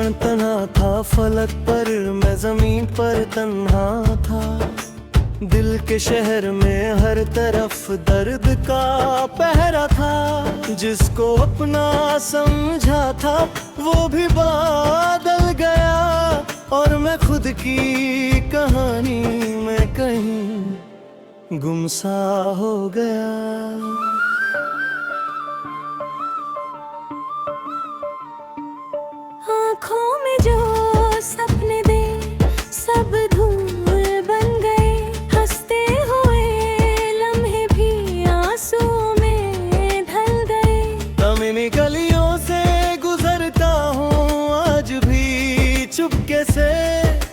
क्षण तना था फलक पर, मैं जमीन पर तन्हा था। दिल के शहर में हर तरफ दर्द का पहरा था। जिसको अपना समझा था वो भी बादल गया, और मैं खुद की कहानी में कहीं गुमसा हो गया। आँखों में जो सपने दे सब धूल बन गए, हंसते हुए लम्हे भी आंसुओं में ढल गए। तमिनी गलियों से गुजरता हूँ आज भी चुपके से,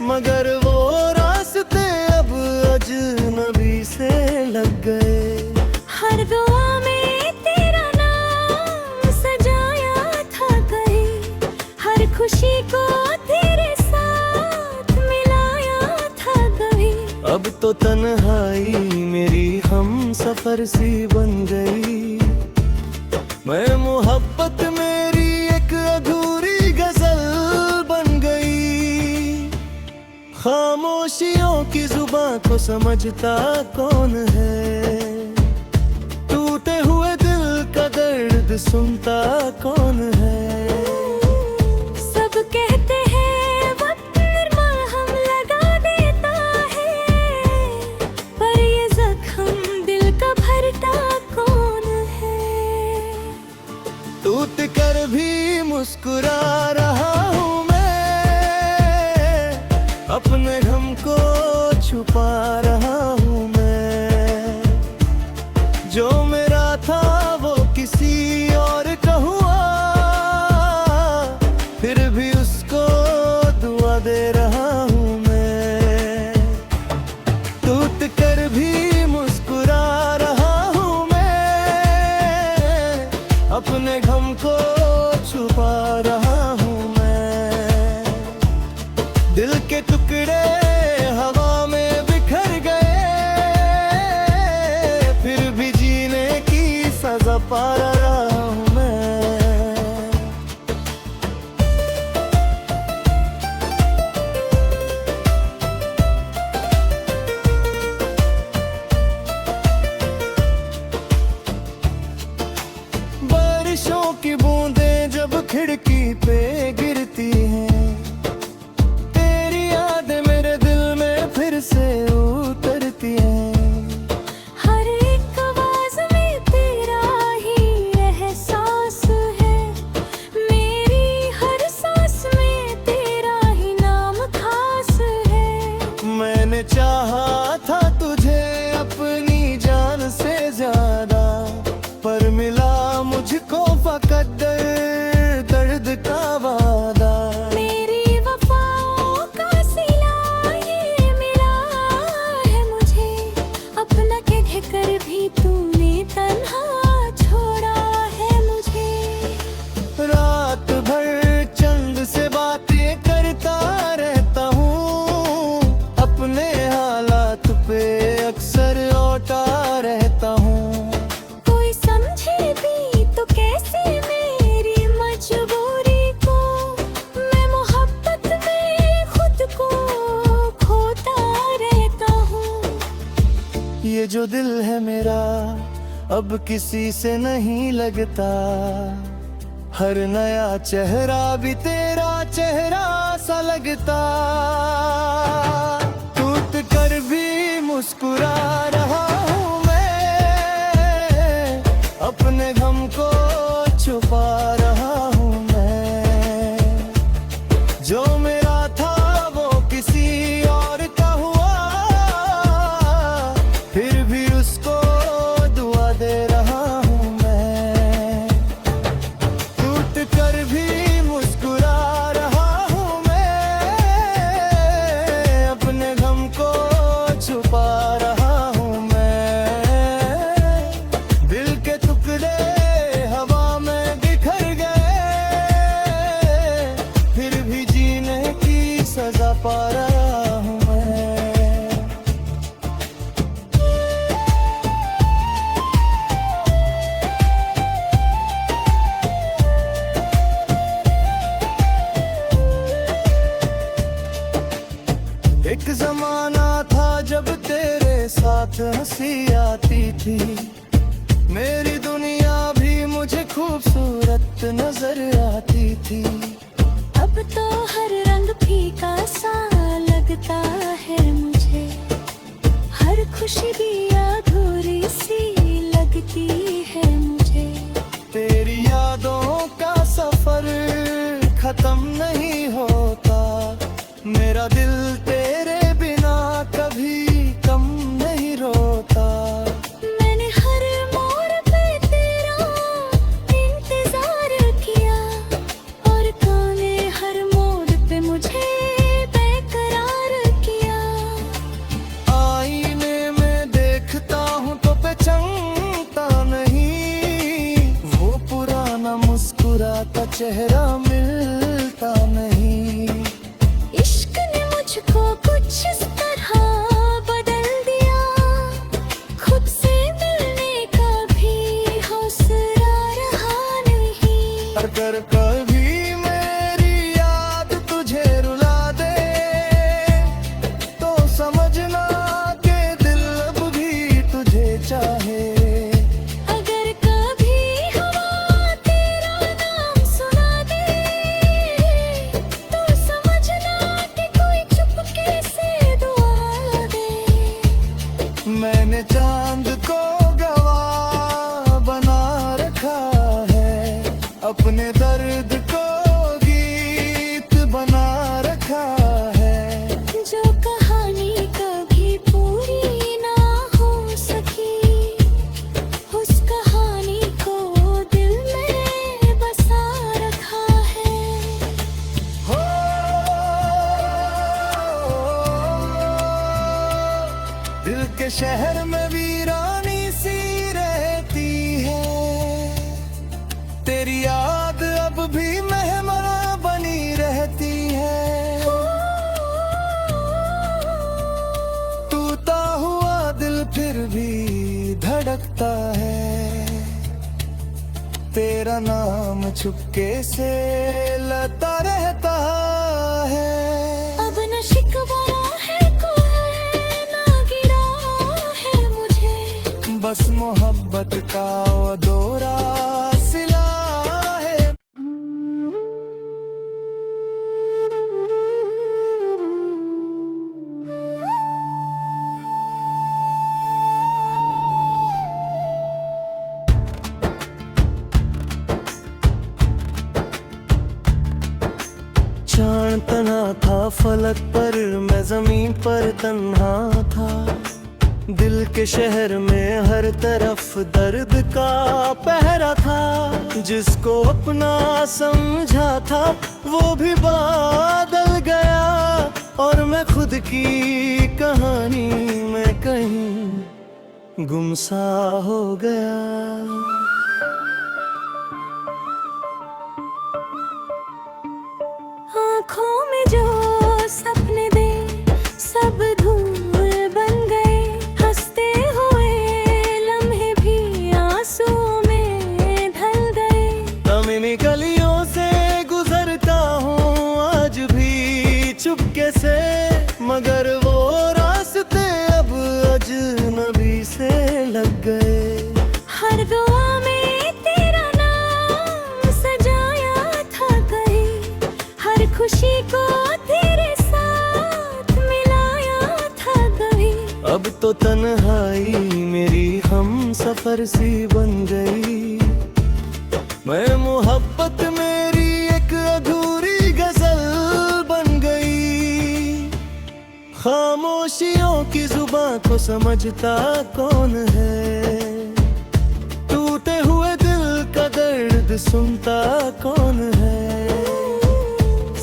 मगर वो रास्ते अब अजनबी से लग गए। हर दुआ में तेरा नाम सजाया था कहीं, हर खुशी को तेरे साथ मिलाया था कभी। अब तो तन्हाई मेरी हम सफर सी बन गई। मैं मोहब्बत मेरी एक अधूरी गजल बन गई। खामोशियों की जुबां को समझता कौन है, टूटे हुए दिल का दर्द सुनता कौन है। सब कहते हैं वक्त मरहम लगा देता है, पर ये जख्म दिल का भरता कौन है। टूट कर भी मुस्कुरा रहा हूँ मैं, अपने गम को छुपा रहा हूँ मैं। जो मेरा था वो किसी और का हुआ, फिर भी उसको दुआ दे रहा हूँ मैं। टूट कर भी मुस्कुरा रहा हूँ मैं, अपने गम को छुपा रहा हूँ मैं। दिल के टुकड़े हवा में बिखर गए, फिर भी जीने की सजा पा रहा हूँ मैं। बारिशों की बूंदें जब खिड़की पे गिरती हैं, तेरी यादें मेरे दिल में फिर से उतरती हैं। हर एक आवाज में तेरा ही एहसास है, मेरी हर सांस में तेरा ही नाम खास है। मैंने चाहा था तुझे अपनी जान से ज्यादा, पर मिला मुझको फकत दर्द का वादा। मेरी वफाओं का सिला ये मिला है मुझे, अपना कह कर भी तूने तन्हा छोड़ा है मुझे। रात भर चंद से बातें करता रहता हूँ, अपने हालात पे अक्सर लौटा रहता हूँ। कोई समझे भी तो कैसे मेरी मजबूरी को, मैं मोहब्बत में खुद को खोता रहता हूँ। ये जो दिल है मेरा अब किसी से नहीं लगता, हर नया चेहरा भी तेरा चेहरा सा लगता। टूट कर भी मुस्कुरा रहा हूँ मैं, अपने गम को छुपा रहा हूँ मैं। जो मेरा था वो किसी और का हुआ, फिर भी उसको दुआ दे रहा हूँ मैं। टूट कर भी मुस्कुरा रहा हूँ मैं, अपने गम को छुपा रहा हूँ मैं। साथ हंसी आती थी। मेरी दुनिया भी मुझे खूबसूरत नजर आती थी। अब तो हर रंग फीका सा लगता है मुझे, हर खुशी भी अधूरी सी लगती है मुझे। तेरी यादों का सफर खत्म नहीं होता, मेरा दिल तेरे बिना कभी कम नहीं रोता। मैंने हर मोड़ पे तेरा इंतजार किया, और तूने हर मोड़ पे मुझे बेकरार किया। आईने में देखता हूँ तो पहचानता नहीं, वो पुराना मुस्कुराता चेहरा मिलता नहीं। इश्क ने मुझको कुछ इस तरह बदल दिया, खुद से मिलने का भी हौसला रहा नहीं। अगर कभी मेरी याद तुझे रुला दे तो समझना कि दिल अब भी तुझे चाहे। अगर कभी हवा तेरा नाम सुना दे तो समझना कि कोई चुपके से दुआ दे। मैंने चांद को गवाह बना रखा है, अपने दर्द को गीत बना रखा है। जो कहानी कभी पूरी ना हो सकी, उस कहानी को दिल में बसा रखा है। हो दिल के शहर में वीरानी सी रहती है, तेरी याद अब भी मेहमान बनी रहती है। टूटा हुआ दिल फिर भी धड़कता है, तेरा नाम चुपके से लता रहता है। अब न शिकवा है कोई ना गिरा है मुझे, बस मोहब्बत का वो दौरा सिला है। चांद तना था फलक पर, मैं जमीन पर तन्हा था। दिल के शहर में हर तरफ दर्द का पहरा था। जिसको अपना समझा था वो भी बादल गया, और मैं खुद की कहानी में कहीं गुमसा हो गया। आँखों में जो सपने दे सब धूल बन गए, हंसते हुए लम्हे भी आंसुओं में ढल गए। तमिनी गलियों से गुजरता हूँ आज भी चुपके से, मगर वो रास्ते अब अजनबी से लग गए। हर दुआ में तेरा नाम सजाया था कहीं, हर खुशी को तेरे साथ मिलाया था कभी। अब तो तन्हाई मेरी हम सफर सी बन गई। मैं मोहब्बत मेरी एक अधूरी गजल बन गई। खामोशियों की जुबां को समझता कौन है, टूटे हुए दिल का दर्द सुनता कौन है।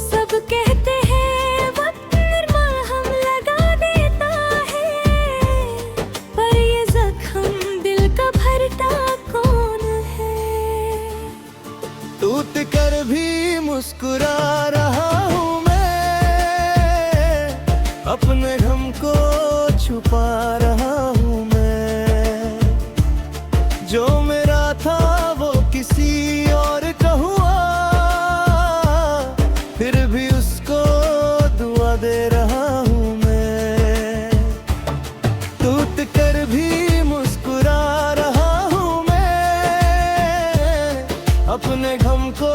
सब कहते हैं वक्त मरहम लगा देता है, पर ये जख्म दिल का भरता कौन है। टूट कर भी मुस्कुरा रहा हूँ मैं, अपने गम को छुपा रहा हूँ मैं। जो मेरा था वो किसी और का हुआ, फिर भी उसको दुआ दे रहा हूँ मैं। टूट कर गम को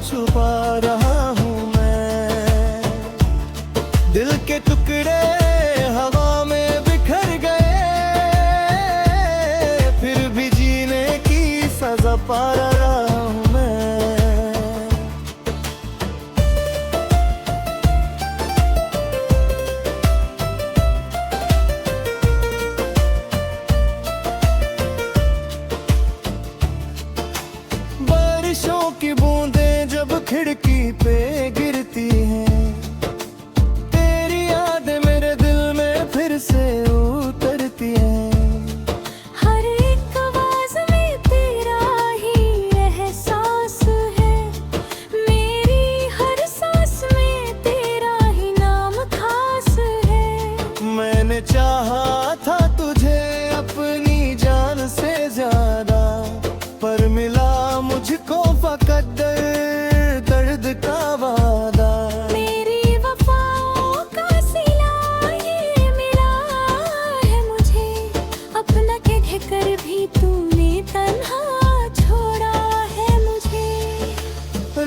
छुपा रहा हूँ मैं। दिल के टुकड़े हवा में बिखर गए, फिर भी जीने की सजा पा रहा हूँ मैं। बारिशों की बूंदें जब खिड़की पे गिरती हैं, तेरी यादें मेरे दिल में फिर से उतरती हैं। हर एक आवाज में तेरा ही एहसास है, मेरी हर सांस में तेरा ही नाम खास है। मैंने चाहा था तुझे अपनी जान से ज्यादा, पर मिला मुझको फकत दर्द का वादा। मेरी वफाओं का सिला ये मिला है मुझे, अपना कह कर भी तूने तन्हा छोड़ा है मुझे।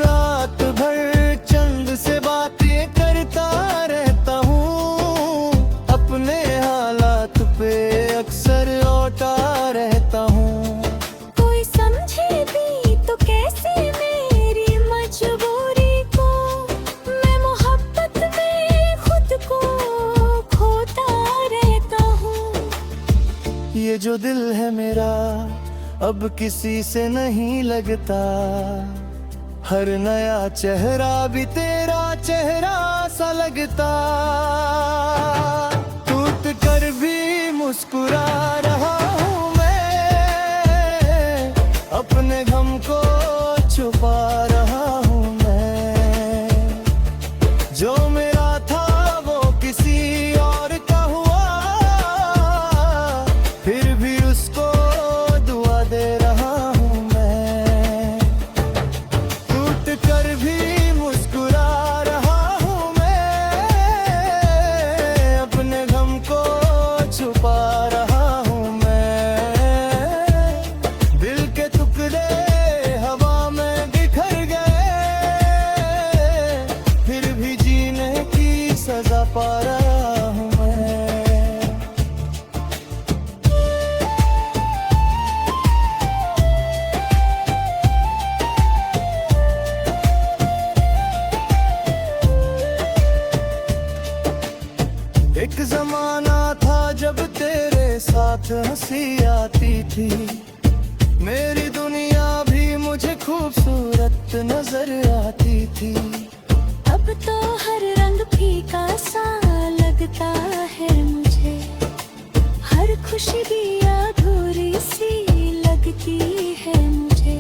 रात भर चंद से बातें करता रहता हूँ, अपने हालात पे अक्सर लौटा रहता हूँ। कोई समझे भी तो कैसे मेरी मजबूरी को, मैं मोहब्बत में खुद को खोता रहता हूँ। ये जो दिल है मेरा अब किसी से नहीं लगता, हर नया चेहरा भी तेरा चेहरा सा लगता। टूट कर भी मुस्कुरा रहा हूँ मैं, अपने गम को छुपा रहा हूँ मैं। जो मेरा था वो किसी और का हुआ, फिर भी उसको दुआ दे रहा हूँ मैं। टूट कर भी मुस्कुरा रहा हूँ मैं, अपने गम को छुपा रहा हूँ मैं। दिल के टुकड़े हवा में बिखर गए, फिर भी जीने की सजा पा रहा हूँ मैं। एक जमाना था जब तेरे साथ हंसी आती थी, मेरी दुनिया भी मुझे खूबसूरत नजर आती थी। अब तो हर रंग फीका सा लगता है मुझे, हर खुशी भी अधूरी सी लगती है मुझे।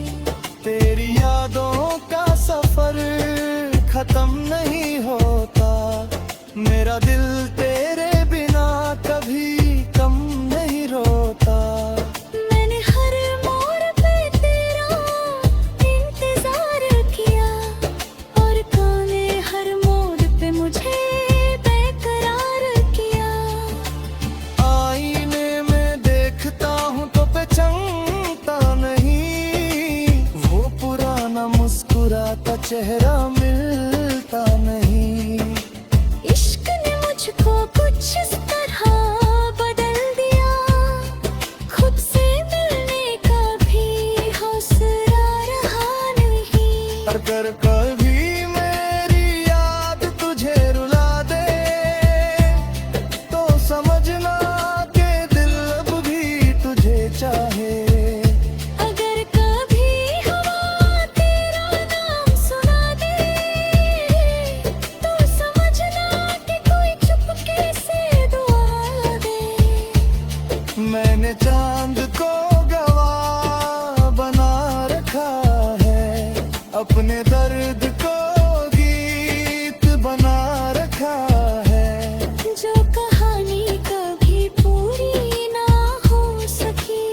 तेरी यादों का सफर खत्म नहीं होता, मेरा दिल तेरे बिना कभी कम नहीं रोता। मैंने हर मोड़ पे तेरा इंतजार किया, और तूने हर मोड़ पे मुझे बेकरार किया। आईने में देखता हूँ तो पहचानता नहीं, वो पुराना मुस्कुराता चेहरा मिलता नहीं। इश्क ने मुझको कुछ इस तरह बदल दिया, खुद से मिलने का भी हौसला रहा नहीं। अगर कभी मेरी याद तुझे रुला दे, तो समझना कि दिल अब भी तुझे चाहे। अगर कभी हवा तेरा नाम सुना दे, तो समझना कि कोई चुपके से दुआ दे। मैंने चांद को गवाह बना रखा है, अपने दर्द को गीत बना रखा है। जो कहानी कभी पूरी ना हो सकी,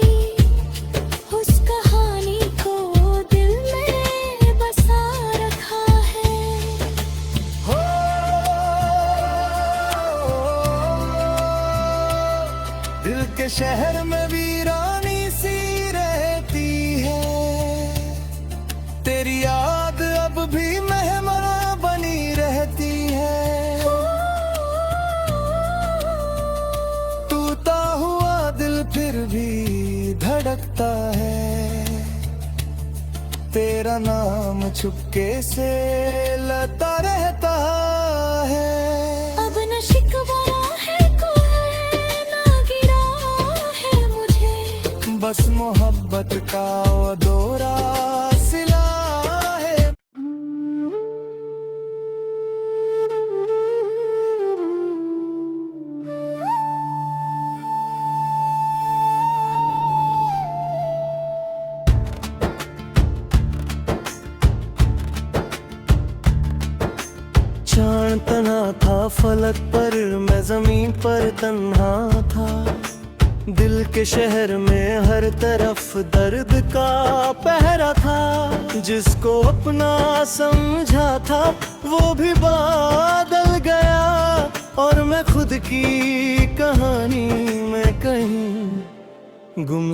उस कहानी को दिल में बसा रखा है। हो दिल के शहर में वीरानी सी रहती है, तेरी तेरा नाम चुपके से लता रहता है। अब न शिकवा है कोई ना गिरा है मुझे, बस मोहब्बत का वो दौरा सिला है। चांद तना था फलक पर, मैं जमीन पर तन्हा था। दिल के शहर में हर तरफ दर्द का पहरा था। जिसको अपना समझा था वो भी बादल गया, और मैं खुद की कहानी में कहीं गुम